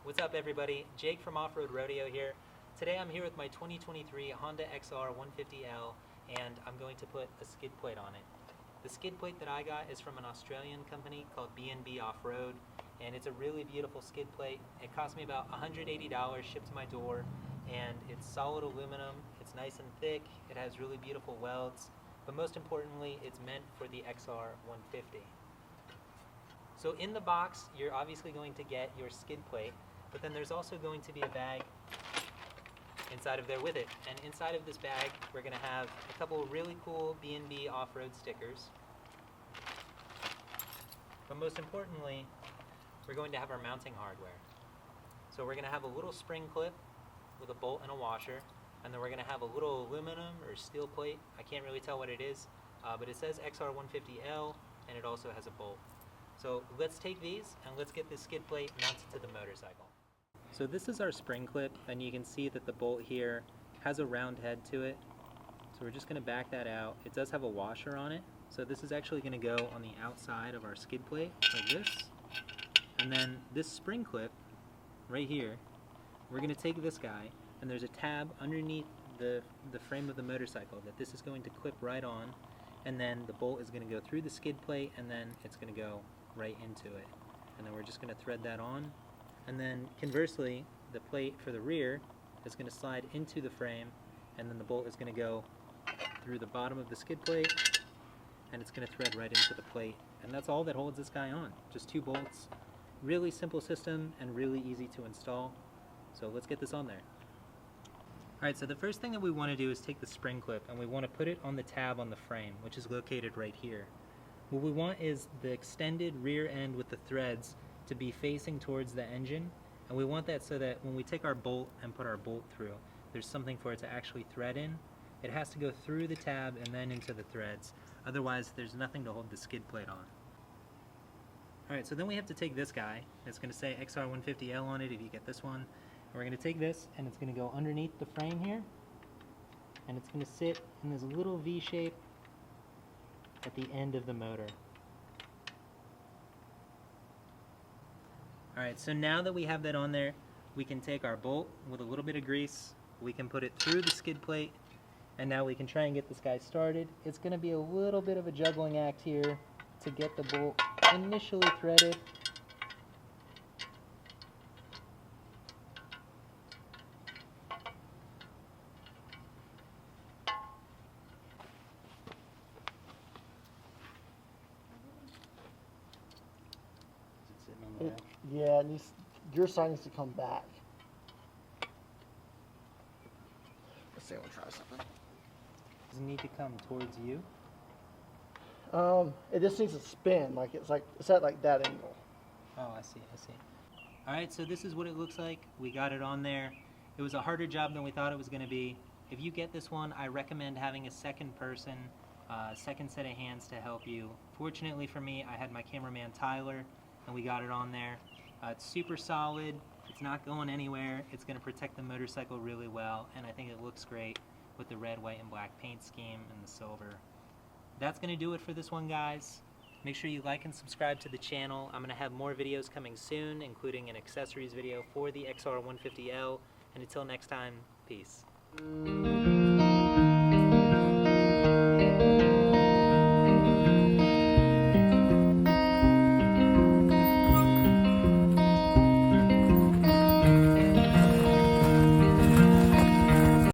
What's up everybody? Jake from Off-Road Rodeo here. Today I'm here with my 2023 Honda XR150L and I'm going to put a skid plate on it. The skid plate that I got is from an Australian company called B&B Off-Road, and it's a really beautiful skid plate. It cost me about $180 shipped to my door, and it's solid aluminum, it's nice and thick, it has really beautiful welds, but most importantly it's meant for the XR150. So in the box you're obviously going to get your skid plate, but then there's also going to be a bag inside of there with it. And inside of this bag we're going to have a couple of really cool B&B Off-Road stickers. But most importantly, we're going to have our mounting hardware. So we're going to have a little spring clip with a bolt and a washer, and then we're going to have a little aluminum or steel plate. I can't really tell what it is, but it says XR150L and it also has a bolt. So let's take these and let's get this skid plate mounted to the motorcycle. So this is our spring clip, and you can see that the bolt here has a round head to it. So we're just going to back that out. It does have a washer on it. So this is actually going to go on the outside of our skid plate like this. And then this spring clip right here, we're going to take this guy, and there's a tab underneath the frame of the motorcycle that this is going to clip right on, and then the bolt is going to go through the skid plate and then it's going to go right into it. And then we're just going to thread that on. And then conversely, the plate for the rear is going to slide into the frame, and then the bolt is going to go through the bottom of the skid plate, and it's going to thread right into the plate. And that's all that holds this guy on. Just 2 bolts. Really simple system and really easy to install. So let's get this on there. Alright, so the first thing that we want to do is take the spring clip and we want to put it on the tab on the frame, which is located right here. What we want is the extended rear end with the threads to be facing towards the engine, and we want that so that when we take our bolt and put our bolt through, there's something for it to actually thread in. It has to go through the tab and then into the threads, otherwise there's nothing to hold the skid plate on. Alright, so then we have to take this guy, it's going to say XR150L on it if you get this one, and we're going to take this and it's going to go underneath the frame here, and it's going to sit in this little V shape at the end of the motor. Alright, so now that we have that on there, we can take our bolt with a little bit of grease, we can put it through the skid plate, and now we can try and get this guy started. It's going to be a little bit of a juggling act here to get the bolt initially threaded. Yeah, it needs, your side needs to come back. Let's see, we'll try something. Does it need to come towards you? It just needs to spin, it's at like that angle. Oh, I see. Alright, so this is what it looks like. We got it on there. It was a harder job than we thought it was going to be. If you get this one, I recommend having a second person, second set of hands to help you. Fortunately for me, I had my cameraman Tyler, and we got it on there. It's super solid, it's not going anywhere, it's going to protect the motorcycle really well, and I think it looks great with the red, white, and black paint scheme and the silver. That's going to do it for this one, guys. Make sure you like and subscribe to the channel. I'm going to have more videos coming soon, including an accessories video for the XR150L, and until next time, peace.